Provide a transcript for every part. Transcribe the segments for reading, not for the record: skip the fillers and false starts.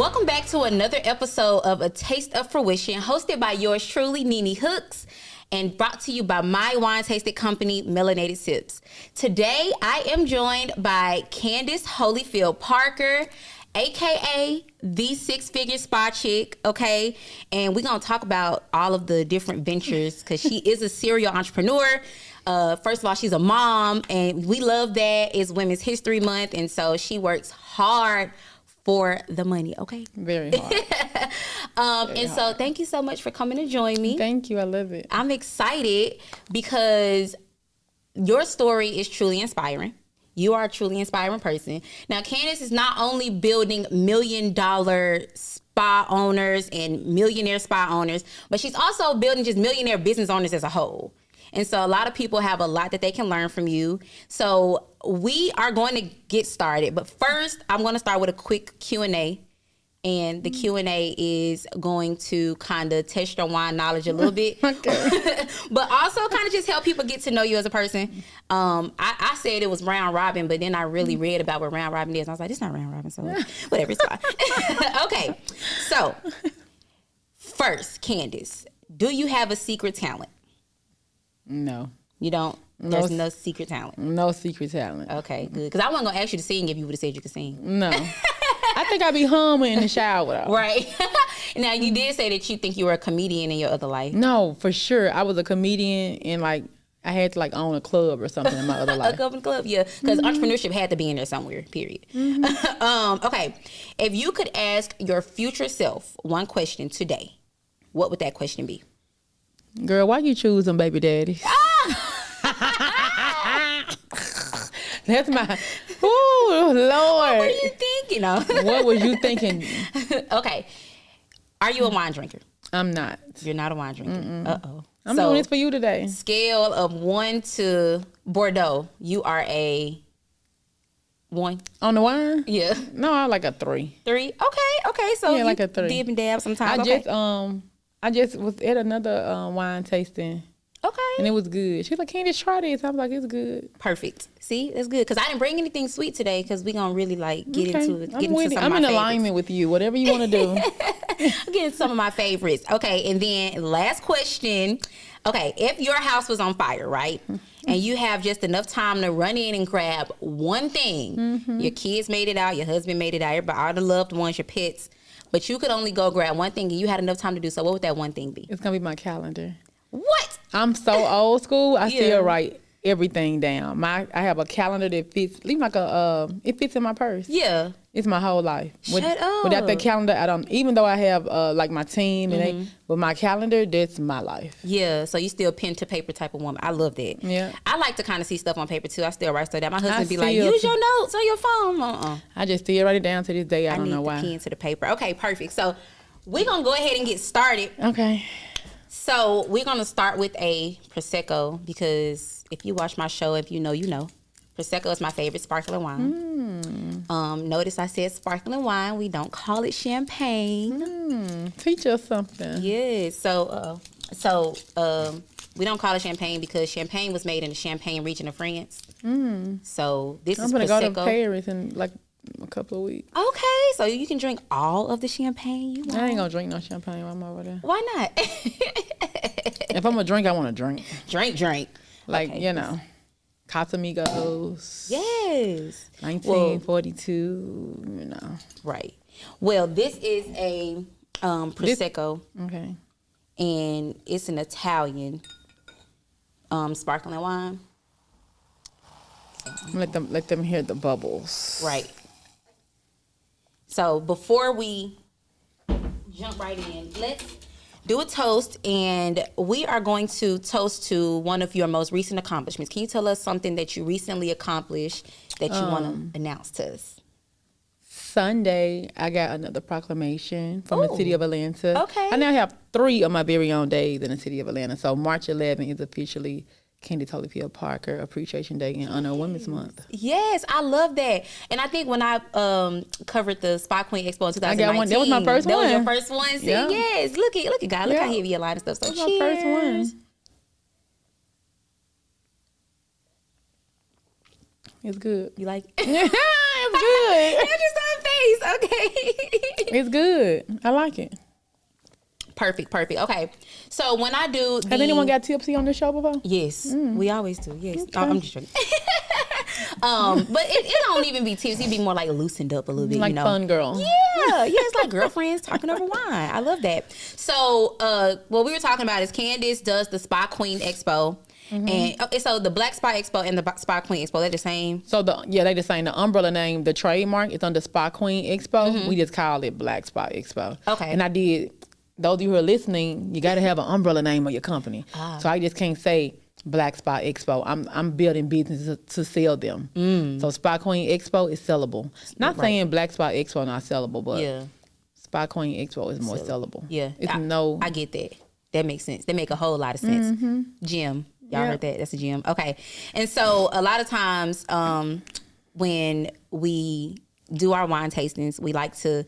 Welcome back to another episode of A Taste of Fruition, hosted by yours truly, Nene Hooks, and brought to you by my wine tasting company, Melanated Sips. Today, I am joined by Candace Holyfield Parker, aka the six-figure spa chick, okay? And we're gonna talk about all of the different ventures because she is a serial entrepreneur. First of all, she's a mom, and we love that. It's Women's History Month, and so she works hard for the money, okay? Very hard. So thank you so much for coming to join me. Thank you. I love it. I'm excited because your story is truly inspiring. You are a truly inspiring person. Now, Candace is not only building $1 million spa owners and millionaire spa owners, but she's also building just millionaire business owners as a whole. And so a lot of people have a lot that they can learn from you. So we are going to get started. But first, I'm going to start with a quick Q&A. And the Q&A is going to kind of test your wine knowledge a little bit. Okay. But also kind of just help people get to know you as a person. I said it was round robin, but then I really read about what round robin is. And I was like, it's not round robin, so whatever, it's fine. Okay, so first, Candace, do you have a secret talent? No. You don't? There's no secret talent? No secret talent. Okay, good. Because I wasn't going to ask you to sing if you would have said you could sing. No. I think I'd be humming in the shower, though. Right. Now, you did say that you think you were a comedian in your other life. No, for sure. I was a comedian, and, like, I had to, like, own a club or something in my other life. A club, yeah. Because entrepreneurship had to be in there somewhere, period. Okay. If you could ask your future self one question today, what would that question be? Girl, why you choose them baby daddies? That's my, ooh, Lord. What were you thinking of? What was you thinking? Okay. Are you a wine drinker? I'm not. You're not a wine drinker. Uh-oh. I'm doing this for you today. Scale of 1 to Bordeaux, you are a 1. On the wine? Yeah. No, I like a 3. 3? Okay. So yeah, like a 3. Dib and dab sometimes. I just was at another wine tasting. Okay. And it was good. She was like, Candace, try this. I was like, it's good. Perfect. See, that's good. Because I didn't bring anything sweet today because we're going to really like get into it. I'm in alignment with you. Whatever you want to do. I'm getting some of my favorites. Okay. And then last question. Okay. If your house was on fire, right? And you have just enough time to run in and grab one thing. Your kids made it out. Your husband made it out. Everybody, all the loved ones, your pets. But you could only go grab one thing and you had enough time to do so. What would that one thing be? It's going to be my calendar. What? I'm so old school. I still write everything down. I have a calendar that fits, it fits in my purse. Yeah. It's my whole life. Shut up. Without that calendar, I don't, even though I have like my team and with my calendar, that's my life. Yeah. So you still pen to paper type of woman. I love that. Yeah. I like to kind of see stuff on paper too. I still write stuff down. My husband be like, use your notes on your phone. I just still write it down to this day. I don't know why. I need the pen to the paper. Okay, perfect. So we're going to go ahead and get started. Okay. So we're going to start with a Prosecco because if you watch my show, if you know, you know. Prosecco is my favorite sparkling wine. Notice I said sparkling wine. We don't call it champagne. Teach us something. Yes. So we don't call it champagne because champagne was made in the Champagne region of France. So this is Prosecco. I'm going to go to Paris in like a couple of weeks. Okay. So you can drink all of the champagne you want. I ain't going to drink no champagne while I'm over there. Why not? If I'm going to drink, I want to drink. Drink. Like, okay. you know. Casamigos. Yes. 1942, you know. Right. Well, this is a Prosecco. Okay. And it's an Italian sparkling wine. Let them hear the bubbles. Right. So before we jump right in, let's do a toast, and we are going to toast to one of your most recent accomplishments. Can you tell us something that you recently accomplished that you want to announce to us? Sunday, I got another proclamation from the city of Atlanta. Okay. I now have 3 of my very own days in the city of Atlanta. So March 11th is officially Candace Holyfield Parker Appreciation Day in honor of Women's Month. Yes, I love that. And I think when I covered the Spot Queen Expo in 2019, I got one. That was my first one. That was your first one. See, yeah. Yes. Look at God. Look how heavy your line and stuff. So that was my first one. It's good. You like it? It's good. Just on face. It's good. I like it. Perfect. Okay. So when I do Has anyone got tipsy on the show before? Yes. We always do. Yes. Okay. I'm just joking. But it don't even be tipsy. It'd be more like loosened up a little bit, Like you know. fun girl. Yeah. It's like girlfriends talking over wine. I love that. So what we were talking about is Candace does the Spa Queen Expo. And so the Black Spa Expo and the Spa Queen Expo, they're the same. So they just saying the umbrella name, the trademark is under Spa Queen Expo. We just call it Black Spa Expo. Okay. And I did, those of you who are listening, you got to have an umbrella name of your company. So I just can't say Black Spa Expo. I'm building businesses to sell them. So Spa Queen Expo is sellable. Not saying Black Spa Expo not sellable, but Spa Queen Expo is more sellable. Yeah. It's I get that. That makes sense. That make a whole lot of sense. Gym. Y'all heard that? That's a gym. Okay. And so a lot of times when we do our wine tastings, we like to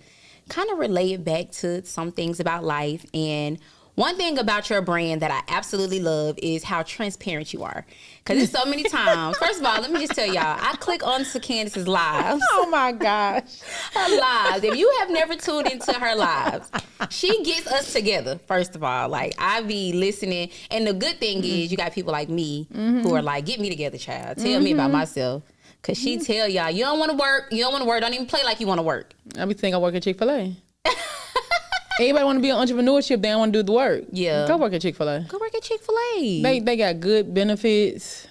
kind of relate it back to some things about life. And one thing about your brand that I absolutely love is how transparent you are. Because there's so many times. First of all, let me just tell y'all, I click onto Candace's lives. Oh my gosh. Her lives. If you have never tuned into her lives, she gets us together, first of all. Like, I be listening. And the good thing is you got people like me who are like, get me together, child. Tell me about myself. Because she tell y'all, you don't want to work. You don't want to work. Don't even play like you want to work. I be thinking I work at Chick-fil-A. Everybody want to be in entrepreneurship. They don't want to do the work. Yeah. Go work at Chick-fil-A. Go work at Chick-fil-A. They got good benefits.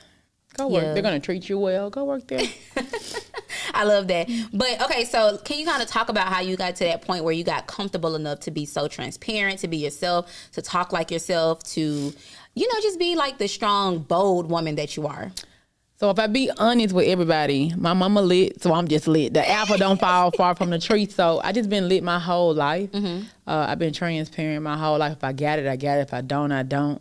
Go work. They're going to treat you well. Go work there. I love that. But, okay, so can you kind of talk about how you got to that point where you got comfortable enough to be so transparent, to be yourself, to talk like yourself, to, just be like the strong, bold woman that you are? So if I be honest with everybody, my mama lit, so I'm just lit. The apple don't fall far from the tree. So I just been lit my whole life. I've been transparent my whole life. If I got it, I got it. If I don't, I don't.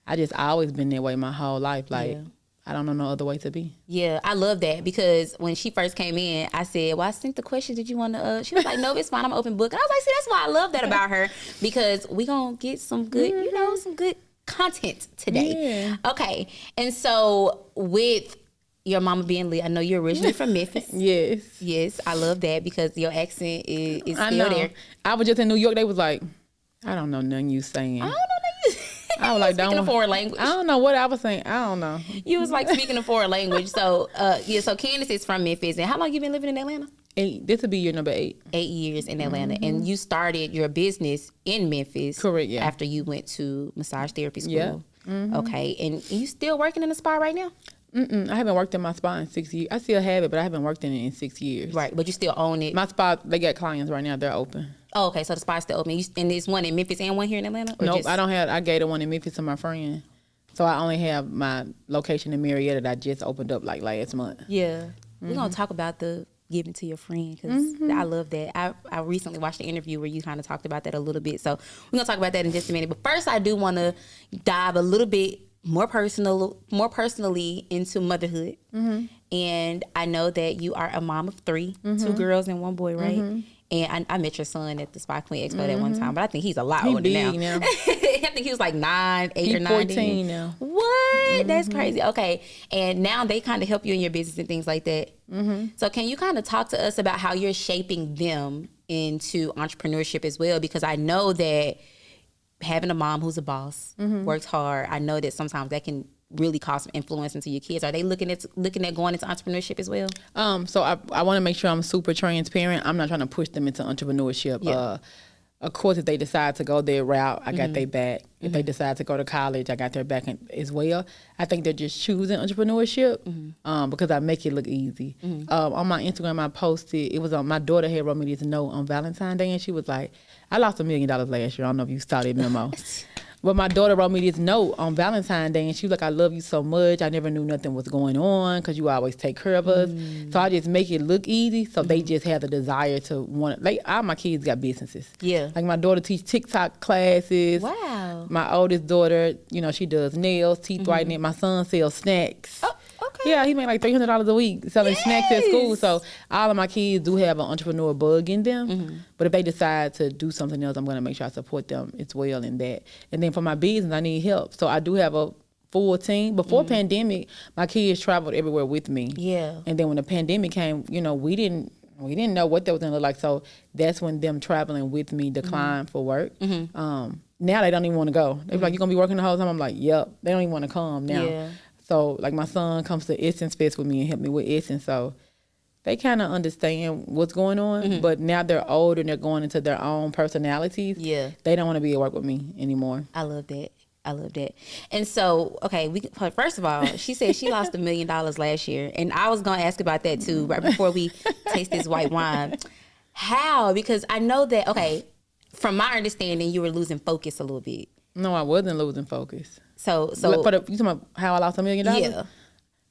I always been that way my whole life. Like, I don't know no other way to be. Yeah, I love that because when she first came in, I said, well, I sent the questions. Did you want to, she was like, no, it's fine. I'm an open book. And I was like, see, that's why I love that about her because we going to get some good, some good content today. Yeah. Okay. And so with your mama being lit, I know you're originally from Memphis. Yes, I love that because your accent is still there. I was just in New York. They was like, I don't know nothing you saying. I don't know nothing. I was like, speaking a foreign language. I don't know what I was saying. I don't know. You was like speaking a foreign language. So, so Candace is from Memphis. And how long you been living in Atlanta? 8. This will be year number 8. 8 years in Atlanta. And you started your business in Memphis. Correct, yeah. After you went to massage therapy school. Yeah. Okay. And you still working in the spa right now? I haven't worked in my spa in 6 years. I still have it, but I haven't worked in it in 6 years. Right, but you still own it. My spa, they got clients right now. They're open. Oh, okay. So the spa's still open. And there's one in Memphis and one here in Atlanta? Nope, I don't have. I gave the one in Memphis to my friend. So I only have my location in Marietta that I just opened up like last month. Yeah. We're going to talk about the giving to your friend because I love that. I recently watched an interview where you kind of talked about that a little bit. So we're going to talk about that in just a minute. But first, I do want to dive a little bit more personally into motherhood. And I know that you are a mom of 3, 2 girls and 1 boy, right? And I met your son at the Spa Queen Expo that one time, but I think he's a lot older now. I think he was like 9, 8 or 9. 14 now. What? That's crazy. Okay. And now they kind of help you in your business and things like that. So can you kind of talk to us about how you're shaping them into entrepreneurship as well? Because I know that having a mom who's a boss, works hard, I know that sometimes that can really cause some influence into your kids. Are they looking at going into entrepreneurship as well? So I want to make sure I'm super transparent. I'm not trying to push them into entrepreneurship. Yeah. Of course, if they decide to go their route, I got their back. If they decide to go to college, I got their back as well. I think they're just choosing entrepreneurship because I make it look easy. On my Instagram, I posted, it was on, my daughter had wrote me this note on Valentine's Day, and she was like, I lost $1 million last year. I don't know if you saw that memo. But my daughter wrote me this note on Valentine's Day, and she was like, I love you so much. I never knew nothing was going on because you always take care of us. So I just make it look easy so they just have the desire to want it. Like, all my kids got businesses. Yeah. Like, my daughter teach TikTok classes. Wow. My oldest daughter, she does nails, teeth whitening. My son sells snacks. Oh, okay. Yeah, he made like $300 a week selling snacks at school. So all of my kids do have an entrepreneur bug in them. But if they decide to do something else, I'm going to make sure I support them as well in that. And then for my business, I need help. So I do have a full team. Before pandemic, my kids traveled everywhere with me. Yeah. And then when the pandemic came, we didn't we didn't know what that was going to look like. So that's when them traveling with me declined for work. Now they don't even want to go. They be like, you going to be working the whole time? I'm like, yep. They don't even want to come now. Yeah. So, like, my son comes to Essence Fest with me and help me with Essence. So they kind of understand what's going on. But now they're older and they're going into their own personalities. Yeah. They don't want to be at work with me anymore. I love that. And so, okay, first of all, she said she lost $1 million last year. And I was going to ask about that too, right before we taste this white wine. How? Because I know that, okay, from my understanding, you were losing focus a little bit. No, I wasn't losing focus. So you talking about how I lost $1 million? Yeah.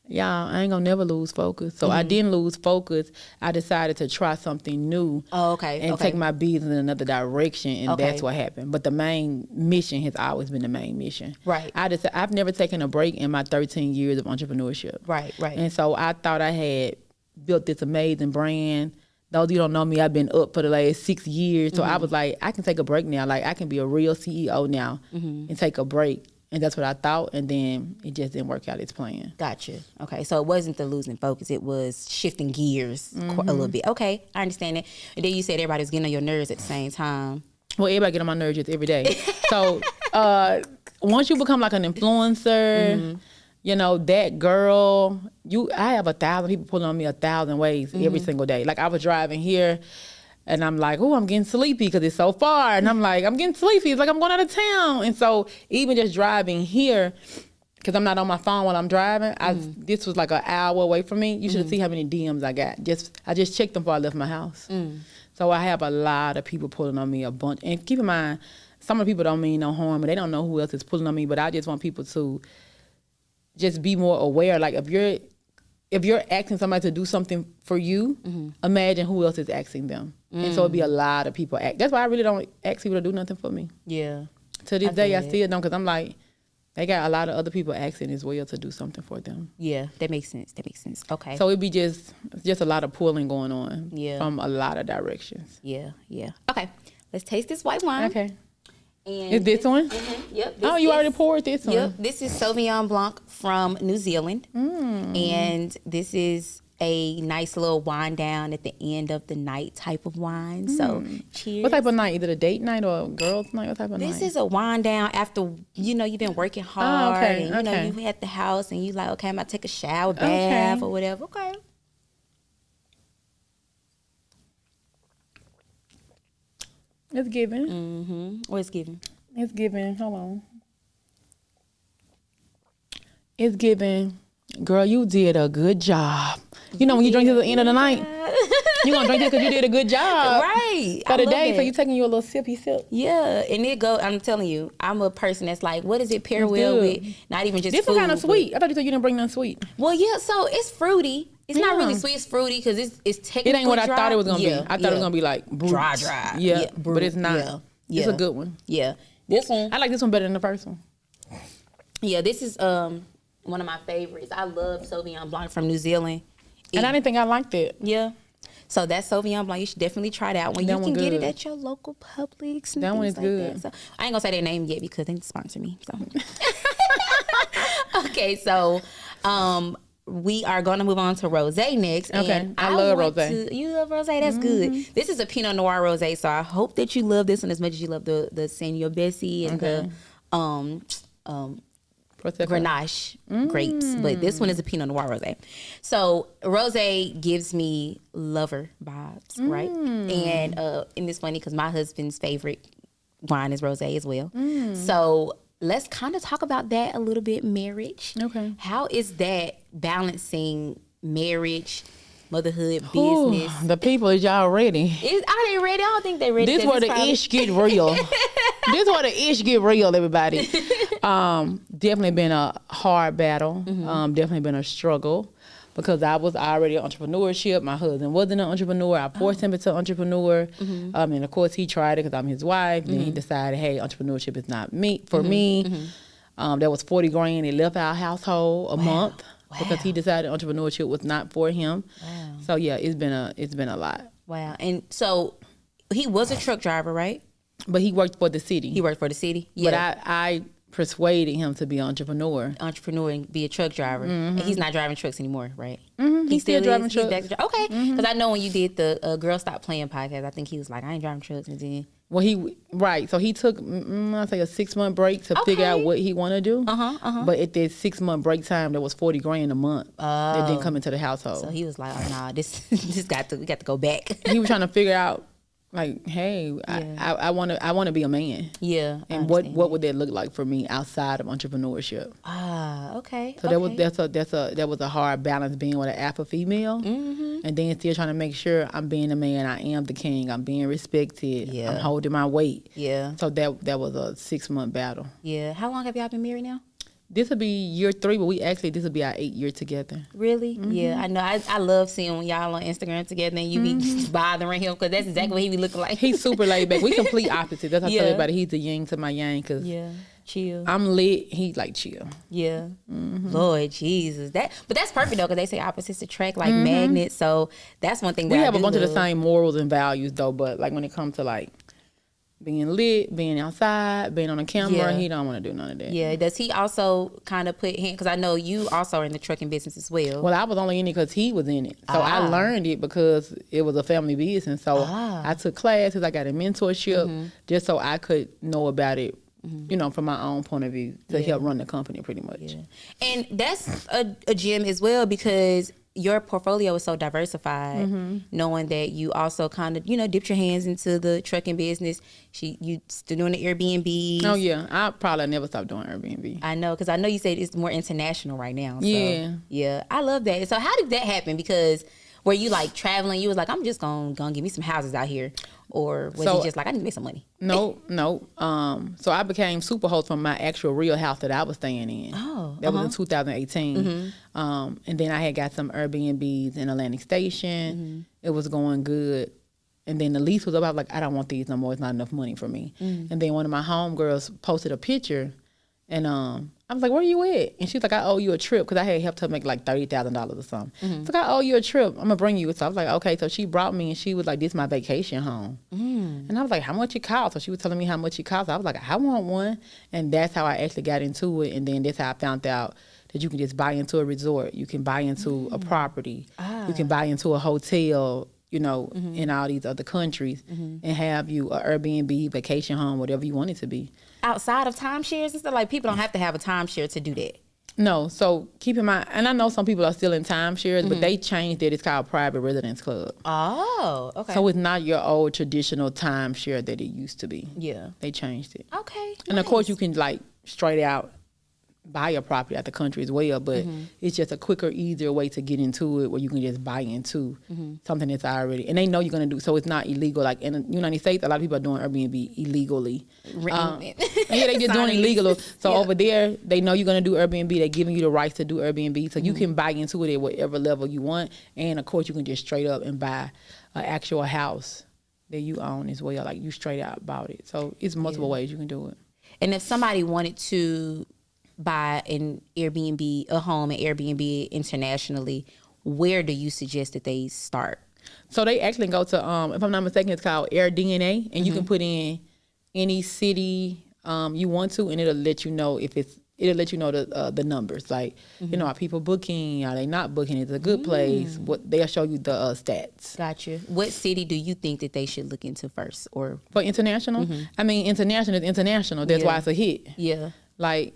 Yeah, I ain't gonna never lose focus. So I didn't lose focus. I decided to try something new. Oh, okay. And take my business in another direction, and that's what happened. But the main mission has always been the main mission. Right. I've never taken a break in my 13 years of entrepreneurship. Right. And so I thought I had built this amazing brand. Those of you don't know me, I've been up for the last 6 years. So I was like, I can take a break now. Like, I can be a real CEO now and take a break. And that's what I thought, and then it just didn't work out as planned. Gotcha. Okay, so it wasn't the losing focus; it was shifting gears a little bit. Okay, I understand it. And then you said everybody was getting on your nerves at the same time. Well, everybody get on my nerves just every day. So once you become like an influencer, you know, that girl, I have 1,000 people pulling on me 1,000 ways every single day. Like, I was driving here. And I'm like, oh, I'm getting sleepy because it's so far. And I'm like, I'm getting sleepy. It's like I'm going out of town. And so even just driving here, because I'm not on my phone while I'm driving, this was like an hour away from me. You should have seen how many DMs I got. I just checked them before I left my house. So I have a lot of people pulling on me, a bunch. And keep in mind, some of the people don't mean no harm, and they don't know who else is pulling on me. But I just want people to just be more aware. Like, if you're asking somebody to do something for you, imagine who else is asking them. And so it'd be a lot of people. That's why I really don't ask people to do nothing for me. Yeah. To this day, I still don't, because I'm like, they got a lot of other people asking as well to do something for them. Yeah, that makes sense. Okay. So it'd be just a lot of pulling going on from a lot of directions. Yeah. Okay, let's taste this white wine. Okay. And is this one? Yep. Oh, you already poured this one. Yep. This is Sauvignon Blanc from New Zealand. And this is a nice little wind down at the end of the night type of wine. So cheers. What type of night? Either a date night or a girls' night? What type of night? This is a wind down after, you've been working hard. And, you at the house and you like, okay, I'm going to take a shower, bath or whatever. Okay. It's giving. What is giving? It's giving. Hold on. It's giving. Girl, you did a good job. You know when you drink to the end of the night, you gonna drink this because you did a good job. Right. For the day, so you taking you a little sippy sip. Yeah, and I'm telling you, I'm a person that's like, what does it pair well with? Not even just this food. This one kind of sweet. I thought you said you didn't bring nothing sweet. Well, yeah, so it's fruity. It's not really sweet. It's fruity because it's technically it ain't what dry. I thought it was gonna be. I thought it was gonna be like dry. Yeah, but it's not. Yeah. It's a good one. Yeah, this one. I like this one better than the first one. Yeah, this is one of my favorites. I love Sauvignon Blanc from New Zealand. And I didn't think I liked it. Yeah. So that's Sauvignon Blanc. You should definitely try that one. You can get it at your local Publix. That one is good. So I ain't gonna say their name yet because they need to sponsor me. So. Okay, so we are going to move on to rosé next. Okay, and I love rosé. You love rosé? That's good. This is a Pinot Noir rosé, so I hope that you love this one as much as you love the Senor Bessie and the Grenache grapes. But this one is a Pinot Noir rosé. So rosé gives me lover vibes, right? And it's funny because my husband's favorite wine is rosé as well. So let's kind of talk about that a little bit, marriage. Okay. How is that balancing marriage, motherhood, business? The people, is y'all ready? Are they ready? I don't think they're ready. This where the ish get real. This where the ish get real, everybody. Definitely been a hard battle. Definitely been a struggle. Because I was already in entrepreneurship. My husband wasn't an entrepreneur. I forced him into entrepreneur. And of course, he tried it because I'm his wife. Then he decided, hey, entrepreneurship is not for me. That was $40,000. He left our household a month because he decided entrepreneurship was not for him. So yeah, it's been a lot. Wow. And so he was a truck driver, right? But he worked for the city. Yeah. But I persuaded him to be an entrepreneur and be a truck driver. And he's not driving trucks anymore, right? He's still driving He's trucks. back to okay, because I know when you did the Girl Stop Playing podcast, I think he was like, I ain't driving trucks, and then Well, so he took I say a 6-month break to figure out what he want to do. But at that 6-month break time, there was $40,000 a month that didn't come into the household. So he was like, oh nah, this we got to go back. He was trying to figure out, like, hey, I want to be a man. Yeah. And what would that look like for me outside of entrepreneurship? Okay. So that was a hard balance, being with an alpha female, and then still trying to make sure I'm being a man. I am the king. I'm being respected. Yeah. I'm holding my weight. Yeah. So that was a 6-month battle. Yeah. How long have y'all been married now? This will be year 3, but this will be our 8th year together. Really? Yeah, I know. I love seeing when y'all on Instagram together and you be bothering him, because that's exactly what he be looking like. He's super laid back. We complete opposites. That's how I tell everybody. He's the yin to my yang, because chill. I'm lit. He's like chill. Yeah. Lord Jesus. But that's perfect though, because they say opposites attract like magnets. So that's one thing that we have a bunch of the same morals and values though, but like when it comes to like being lit, being outside, being on a camera, he don't want to do none of that. Yeah. Does he also kind of put him, because I know you also are in the trucking business as well. Well, I was only in it because he was in it. So I learned it because it was a family business. So I took classes, I got a mentorship just so I could know about it, you know, from my own point of view to help run the company pretty much. Yeah. And that's a gem as well, because your portfolio is so diversified, knowing that you also kind of, you know, dipped your hands into the trucking business. You still doing the Airbnb. Oh, yeah. I probably never stop doing Airbnb. I know, because I know you said it's more international right now. So, yeah. Yeah. I love that. So how did that happen? Because were you like traveling? You was like, I'm just gonna give me some houses out here. Or was it just like, I need to make some money? No. So I became super host from my actual real house that I was staying in. Oh, that was in 2018. And then I had got some Airbnbs in Atlantic Station. It was going good. And then the lease was up. I was like, I don't want these no more. It's not enough money for me. And then one of my homegirls posted a picture, and I was like, where you at? And she was like, I owe you a trip, because I had helped her make like $30,000 or something. So I owe you a trip. I'm going to bring you. So I was like, okay. So she brought me, and she was like, this is my vacation home. And I was like, how much it cost? So she was telling me how much it cost. I was like, I want one. And that's how I actually got into it. And then that's how I found out that you can just buy into a resort. You can buy into a property. You can buy into a hotel, you know, in all these other countries, and have you an Airbnb, vacation home, whatever you want it to be. Outside of timeshares and stuff, like people don't have to have a timeshare to do that. No, so keep in mind, and I know some people are still in timeshares, but they changed it. It's called Private Residence Club. Oh, okay. So it's not your old traditional timeshare that it used to be. Yeah. They changed it. Okay. And of course, you can like straight out buy a property out the country as well, but it's just a quicker, easier way to get into it, where you can just buy into something that's already, and they know you're going to do, so it's not illegal. Like in the United States, a lot of people are doing Airbnb illegally. Yeah, they just doing illegal. So over there, they know you're going to do Airbnb. They're giving you the rights to do Airbnb, so you can buy into it at whatever level you want, and of course, you can just straight up and buy an actual house that you own as well. Like you straight out bought it. So it's multiple ways you can do it. And if somebody wanted to buy an Airbnb, a home at Airbnb internationally, where do you suggest that they start? So they actually go to, if I'm not mistaken, it's called AirDNA, and you can put in any city you want to, and it'll let you know it'll let you know the numbers. Like, you know, are people booking? Are they not booking? Is it a good place? They'll show you the stats. Gotcha. What city do you think that they should look into first? Or for international? I mean, international is international. That's why it's a hit. Yeah. Like,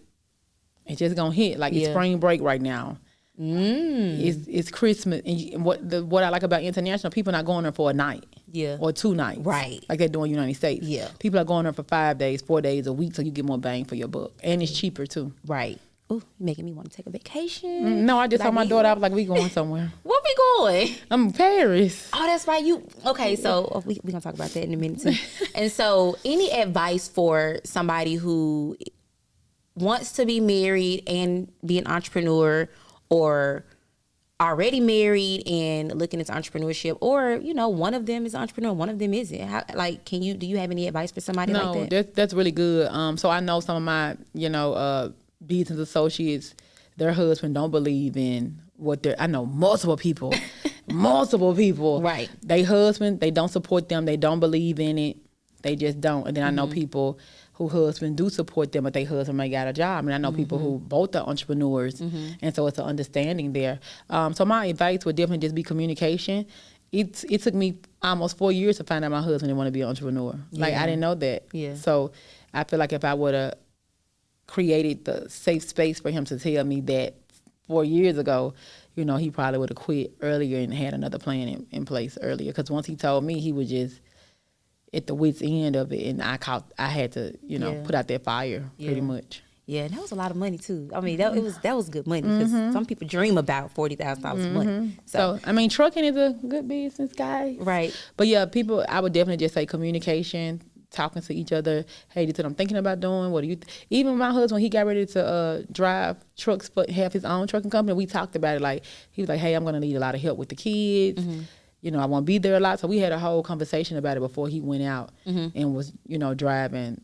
it's just gonna hit. Like, it's spring break right now. It's Christmas, and what I like about international, people not going there for a night, or 2 nights, right? Like they do in the United States. Yeah, people are going there for 5 days, 4 days, a week, so you get more bang for your buck, and it's cheaper too. Right. Ooh, making me want to take a vacation. No, I just told my daughter, I was like, we going somewhere. Where we going? I'm Paris. Oh, that's right. Okay, so we gonna talk about that in a minute too. And so, any advice for somebody who wants to be married and be an entrepreneur, or already married and looking into entrepreneurship, or, you know, one of them is an entrepreneur, one of them isn't? Do you have any advice for somebody like that? No, that's really good. So I know some of my, business associates, their husband don't believe in I know multiple people, right? They husband, they don't support them, they don't believe in it, they just don't. And then I know people who husbands do support them, but they husband may got a job. And I know people who both are entrepreneurs, and so it's an understanding there. So my advice would definitely just be communication. It took me almost 4 years to find out my husband didn't want to be an entrepreneur. Like, I didn't know that. Yeah. So I feel like if I would have created the safe space for him to tell me that 4 years ago, you know, he probably would have quit earlier and had another plan in place earlier. Because once he told me, he was just at the wit's end of it, and I had to, you know, put out that fire pretty much. Yeah, and that was a lot of money too. I mean, that was good money because some people dream about $40,000 a month. So I mean, trucking is a good business, guys. Right. But yeah, people, I would definitely just say communication, talking to each other. Hey, this is what I'm thinking about doing. What do you? Even my husband, he got ready to drive trucks, have his own trucking company. We talked about it. Like, he was like, "Hey, I'm gonna need a lot of help with the kids. You know, I won't be there a lot." So we had a whole conversation about it before he went out and was, you know, driving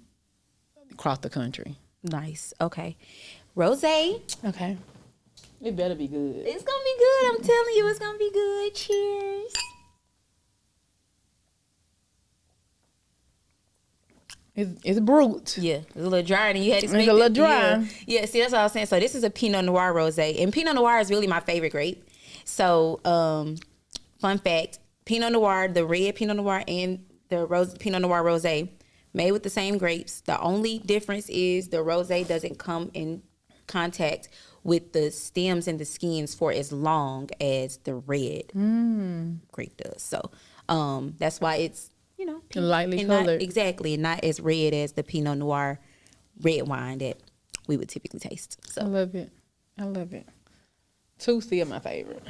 across the country. Nice. Okay. Rosé. Okay. It better be good. It's gonna be good. I'm telling you, it's gonna be good. Cheers. It's brute. Yeah, it's a little drier than you had expected. It's a little dry. Yeah, see, that's what I was saying. So this is a Pinot Noir rosé, and Pinot Noir is really my favorite grape. So, fun fact: Pinot Noir, the red Pinot Noir, and the Pinot Noir rosé, made with the same grapes. The only difference is the rosé doesn't come in contact with the stems and the skins for as long as the red grape does. So, that's why it's, you know, lightly colored. Exactly, and not as red as the Pinot Noir red wine that we would typically taste. So I love it. I love it. Two still my favorite.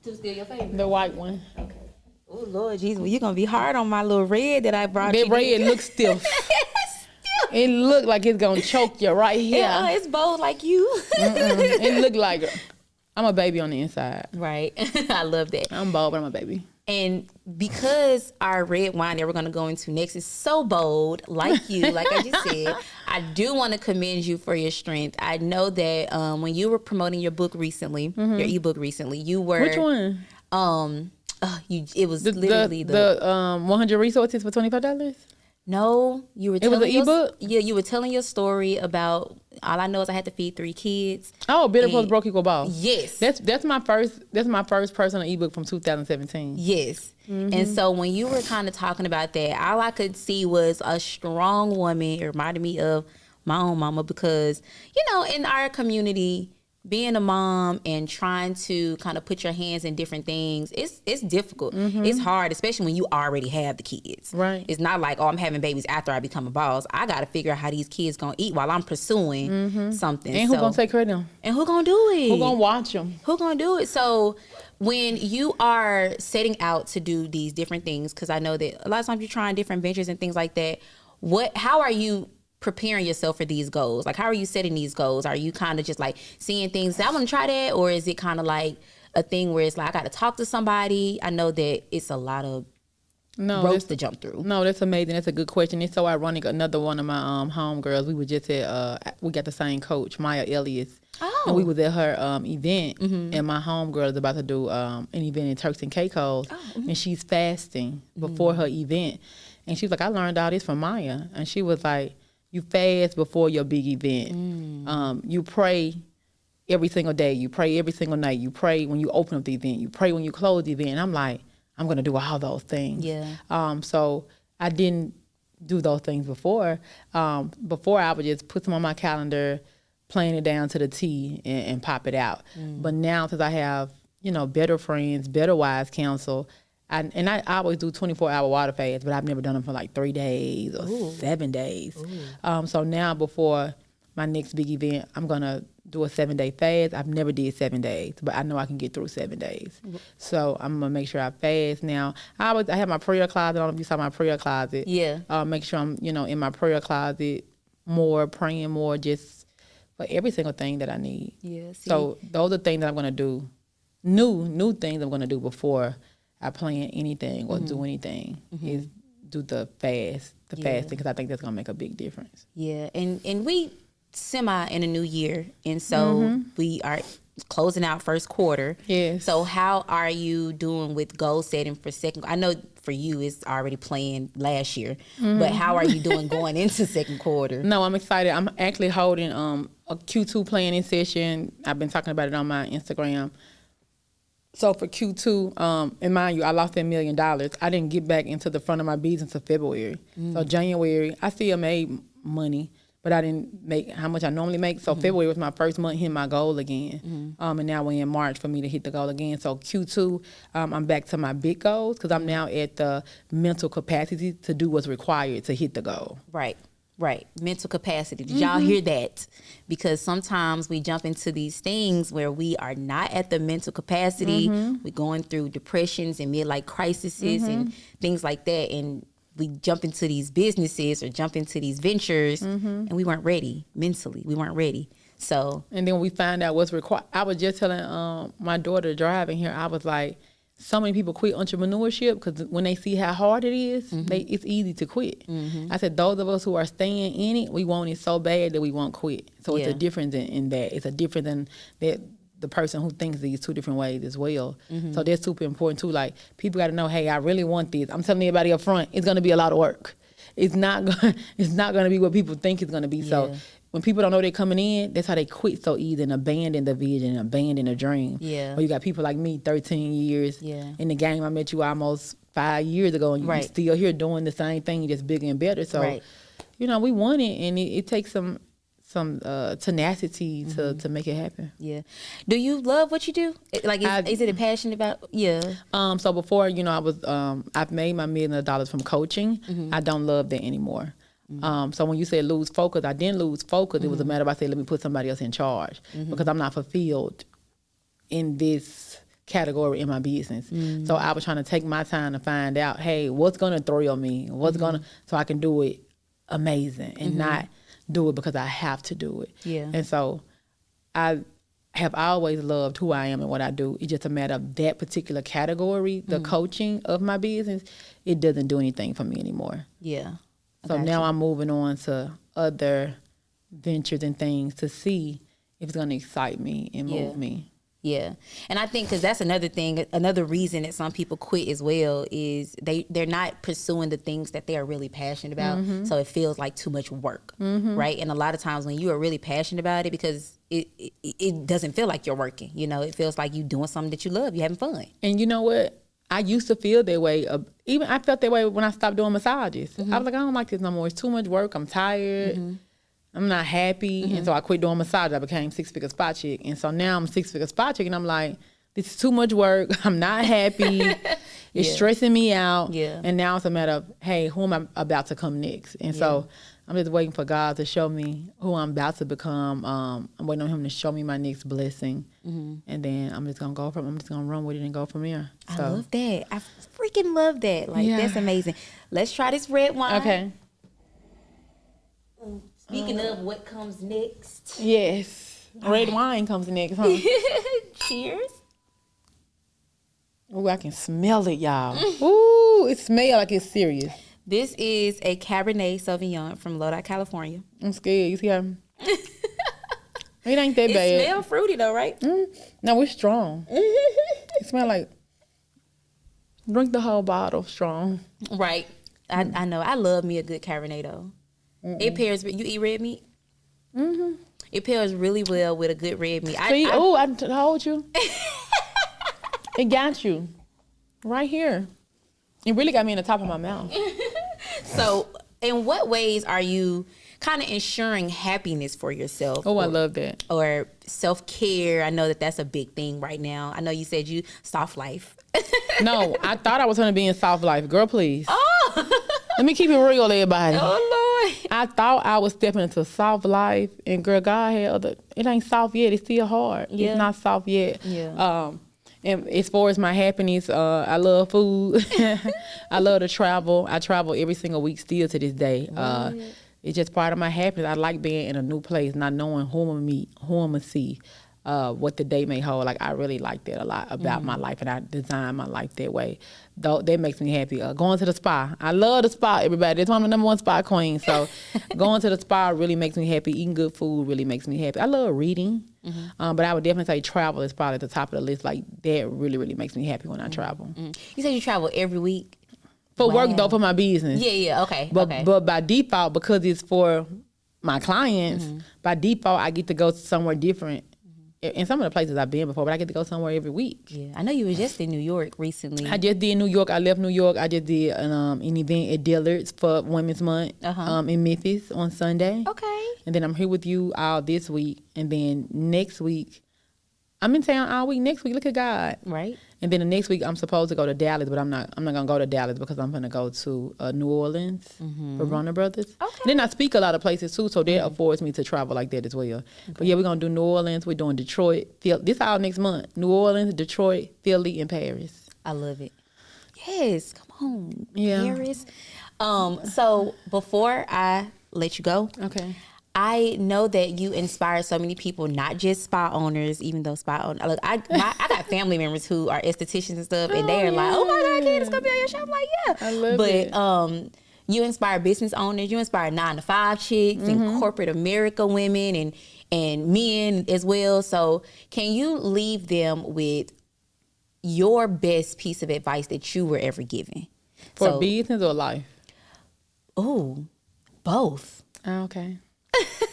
Two still your favorite? The white one. Okay. Oh Lord Jesus, well, you're gonna be hard on my little red that I brought. That you. red looks stiff. It look like it's gonna choke you right here. Yeah, it's bold like you. It look like I'm a baby on the inside. Right. I love that. I'm bold, but I'm a baby. And because our red wine that we're going to go into next is so bold, like you, like I just said, I do want to commend you for your strength. I know that when you were promoting your book recently, your ebook recently, you were... Which one? It was literally the 100 resources for $25. No, you were telling it was an ebook? Yeah, you were telling your story about, all I know is I had to feed 3 kids. Oh, Bitter Plus Broke Equal Boss. Yes. That's my first personal ebook from 2017. Yes. And so when you were kind of talking about that, all I could see was a strong woman. It reminded me of my own mama because, you know, in our community, being a mom and trying to kind of put your hands in different things, it's difficult. It's hard, especially when you already have the kids. Right. It's not like, oh, I'm having babies after I become a boss. I got to figure out how these kids going to eat while I'm pursuing something. And who going to take care of them? And who going to do it? Who going to watch them? Who going to do it? So when you are setting out to do these different things, because I know that a lot of times you're trying different ventures and things like that, how are you preparing yourself for these goals? Like, how are you setting these goals? Are you kind of just like seeing things, I want to try that? Or is it kind of like a thing where it's like, I got to talk to somebody? I know that it's a lot of ropes to jump through. No, that's amazing. That's a good question. It's so ironic. Another one of my homegirls, we were just at, we got the same coach, Maya Elias. Oh. And we was at her event, and my homegirl is about to do an event in Turks and Caicos, and she's fasting before her event. And she was like, I learned all this from Maya. And she was like, you fast before your big event. You pray every single day. You pray every single night. You pray when you open up the event. You pray when you close the event. And I'm like, I'm going to do all those things. Yeah. So I didn't do those things before. Before I would just put them on my calendar, plan it down to the T and pop it out. But now, since I have, you know, better friends, better wise counsel, I always do 24-hour water fasts, but I've never done them for like 3 days or 7 days. So now before my next big event, I'm going to do a 7-day fast. I've never did 7 days, but I know I can get through 7 days. So I'm going to make sure I fast now. I have my prayer closet. I don't know if you saw my prayer closet. Yeah. Make sure I'm, you know, in my prayer closet more, praying more, just for every single thing that I need. Yeah. So those are things that I'm going to do, new things I'm going to do before I plan anything or do anything is do the fasting, because I think that's gonna make a big difference. Yeah, and we semi in a new year, and so we are closing out first quarter. Yes. So how are you doing with goal setting for second? I know for you is already playing last year. But how are you doing going into second quarter? No, I'm excited. I'm actually holding a Q2 planning session. I've been talking about it on my Instagram. So for Q2, and mind you, I lost $1 million. I didn't get back into the front of my business until February. So January, I still made money, but I didn't make how much I normally make. So February was my first month hitting my goal again. And now we're in March for me to hit the goal again. So Q2, I'm back to my big goals because I'm now at the mental capacity to do what's required to hit the goal. Right. Mental capacity. Did y'all hear that? Because sometimes we jump into these things where we are not at the mental capacity. We're going through depressions and midlife crises and things like that. And we jump into these businesses or jump into these ventures and we weren't ready mentally. We weren't ready. So. And then we find out what's required. I was just telling my daughter driving here, I was like, so many people quit entrepreneurship because when they see how hard it is, it's easy to quit. I said, those of us who are staying in it, we want it so bad that we won't quit. So it's a difference in that. It's a difference in that the person who thinks these two different ways as well. So that's super important too. Like, people got to know, hey, I really want this. I'm telling everybody up front, it's going to be a lot of work. It's not going to be what people think it's going to be. So when people don't know they're coming in, that's how they quit so easy and abandon the vision and abandon the dream. But you got people like me, 13 years in the game. I met you almost 5 years ago, and you're still here doing the same thing, just bigger and better. So, you know, we want it, and it takes some tenacity to make it happen. Do you love what you do? Like, is it a passion about? So before, you know, I was I've made my $1 million from coaching. I don't love that anymore. So when you said lose focus, I didn't lose focus. It was a matter of I said, let me put somebody else in charge because I'm not fulfilled in this category in my business. So I was trying to take my time to find out, hey, what's going to thrill me? What's going to, so I can do it amazing and not do it because I have to do it. And so I have always loved who I am and what I do. It's just a matter of that particular category, the coaching of my business, it doesn't do anything for me anymore. So now I'm moving on to other ventures and things to see if it's going to excite me and move me. And I think because that's another thing, another reason that some people quit as well is they're not pursuing the things that they are really passionate about. So it feels like too much work, right? And a lot of times when you are really passionate about it, because it doesn't feel like you're working, you know, it feels like you're doing something that you love, you're having fun. And you know what? I used to feel that way. Even I felt that way when I stopped doing massages. I was like, I don't like this no more. It's too much work. I'm tired. I'm not happy. And so I quit doing massage. I became 6-figure spot chick. And so now I'm 6-figure spot chick. And I'm like, this is too much work. I'm not happy. It's stressing me out. And now it's a matter of, hey, who am I about to come next? And so I'm just waiting for God to show me who I'm about to become. I'm waiting on him to show me my next blessing. And then I'm just going to run with it and go from there. So. I love that. I freaking love that. Like, that's amazing. Let's try this red wine. Okay. Speaking of what comes next. Yes. Red wine comes next, huh? Cheers. Ooh, I can smell it, y'all. Ooh, it smells like it's serious. This is a Cabernet Sauvignon from Lodi, California. I'm scared. You see how... It ain't that bad. It smells fruity though, right? No, it's strong. It smells like... Drink the whole bottle strong. Right. I know. I love me a good Cabernet though. It pairs... You eat red meat? It pairs really well with a good red meat. I told you. It got you. Right here. It really got me in the top of my mouth. So, in what ways are you kind of ensuring happiness for yourself? I love that. Or self-care. I know that that's a big thing right now. I know you said you soft life. No, I thought I was going to be in soft life. Girl, please. Oh. Let me keep it real, everybody. Oh, Lord. I thought I was stepping into soft life. And girl, God had it ain't soft yet. It's still hard. It's not soft yet. And as far as my happiness, I love food. I love to travel. I travel every single week still to this day. It's just part of my happiness. I like being in a new place, not knowing who I'm going to meet, who I'm going to see, what the day may hold. Like, I really like that a lot about my life, and I design my life that way. Though that makes me happy. Going to the spa. I love the spa, everybody. That's why I'm the #1 spa queen. So going to the spa really makes me happy. Eating good food really makes me happy. I love reading. But I would definitely say travel is probably at the top of the list. Like, that really, really makes me happy when I travel. You said you travel every week? For work though, for my business. Yeah, okay. But by default, because it's for my clients, by default I get to go somewhere different. In some of the places I've been before, but I get to go somewhere every week. Yeah, I know you were just in New York recently. I just did New York. I left New York. I just did an event at Dillard's for Women's Month in Memphis on Sunday. Okay. And then I'm here with you all this week. And then next week, I'm in town all week. Next week, look at God. Right. And then the next week, I'm supposed to go to Dallas, but I'm not gonna go to Dallas because I'm gonna go to New Orleans for Runner Brothers. Okay. And then I speak a lot of places too, so that affords me to travel like that as well. Okay. But yeah, we're gonna do New Orleans. We're doing Detroit. This all next month. New Orleans, Detroit, Philly, and Paris. I love it. Yes, come on, yeah. Paris. So before I let you go, okay. I know that you inspire so many people, not just spa owners, even though spa owners. Look, I got family members who are estheticians and stuff, and they're like, "Oh my God, Candace, gonna be on your show." I'm like, "Yeah, I love it." But you inspire business owners, you inspire 9-to-5 chicks and corporate America women and men as well. So, can you leave them with your best piece of advice that you were ever given for business or life? Oh, both. Okay.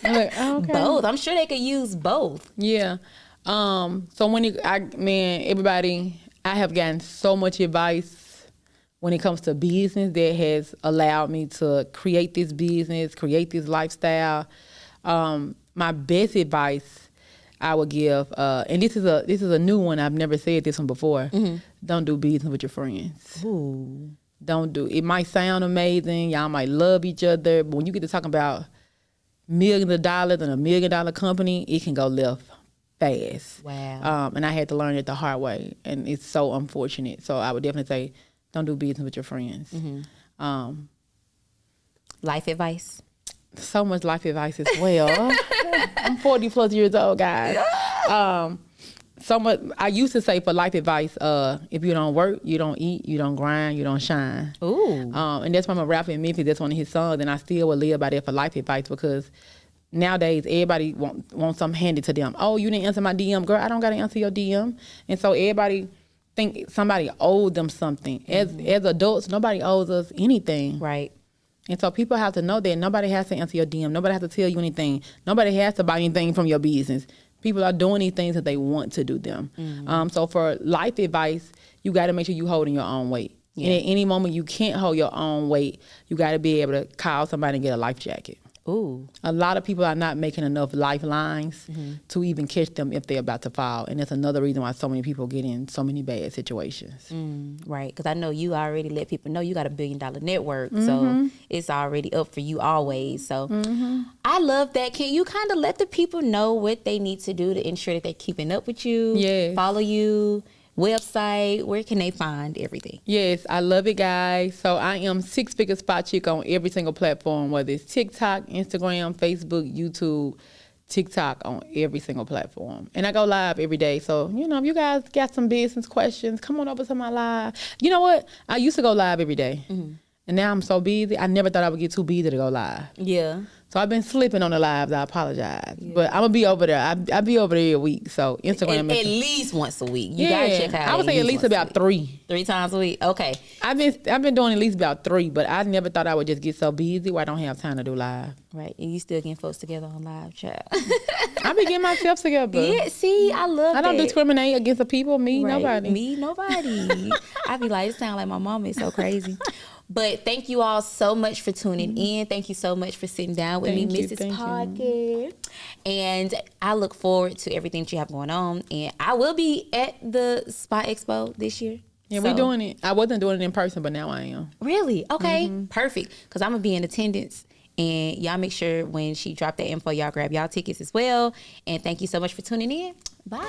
Okay. Both. I'm sure they could use both. Yeah. So everybody, I have gotten so much advice when it comes to business that has allowed me to create this business, create this lifestyle. My best advice I would give, and this is a new one. I've never said this one before. Don't do business with your friends. Ooh. Don't do. It might sound amazing. Y'all might love each other, but when you get to talking about millions of dollars and $1 million company, it can go left fast. Wow. And I had to learn it the hard way, and it's so unfortunate. So I would definitely say, don't do business with your friends. Life advice? So much life advice as well. I'm 40 plus years old, guys. So much. I used to say for life advice, if you don't work, you don't eat, you don't grind, you don't shine. Ooh. And that's from a rapper in Memphis. That's one of his songs, and I still would live by that for life advice because nowadays everybody wants something handed to them. Oh, you didn't answer my DM, girl. I don't gotta answer your DM, and so everybody think somebody owed them something. As adults, nobody owes us anything. Right. And so people have to know that nobody has to answer your DM. Nobody has to tell you anything. Nobody has to buy anything from your business. People are doing these things that they want to do them. So for life advice, you got to make sure you holding your own weight. Yeah. And at any moment you can't hold your own weight, you got to be able to call somebody and get a life jacket. Ooh. A lot of people are not making enough lifelines to even catch them if they're about to fall. And that's another reason why so many people get in so many bad situations. Right. Because I know you already let people know you got $1 billion network. So it's already up for you always. So I love that. Can you kind of let the people know what they need to do to ensure that they're keeping up with you? Yes. Follow you? Website, where can they find everything? Yes, I love it, guys. So I am 6-figure spot chick on every single platform, whether it's TikTok, Instagram, Facebook, YouTube, TikTok, on every single platform. And I go live every day. So, if you guys got some business questions, come on over to my live. You know what? I used to go live every day. And now I'm so busy. I never thought I would get too busy to go live. Yeah. So I've been slipping on the lives. I apologize. Yeah. But I'm going to be over there. I'll be over there a week. So Instagram. At least once a week. You got to check out. I would say at least about 3. 3 times a week? Okay. I've been doing at least about 3, but I never thought I would just get so busy where I don't have time to do live. Right. And you still getting folks together on live, child. I be getting myself together. Yeah, see, I love that. I don't discriminate against the people. Right. Nobody. Me, nobody. I be like, it sound like my mama is so crazy. But thank you all so much for tuning in. Thank you so much for sitting down with me, Mrs. Parker. And I look forward to everything that you have going on. And I will be at the Spa Expo this year. Yeah, we're doing it. I wasn't doing it in person, but now I am. Really? Okay. Perfect. Because I'm going to be in attendance. And y'all make sure when she dropped that info, y'all grab y'all tickets as well. And thank you so much for tuning in. Bye.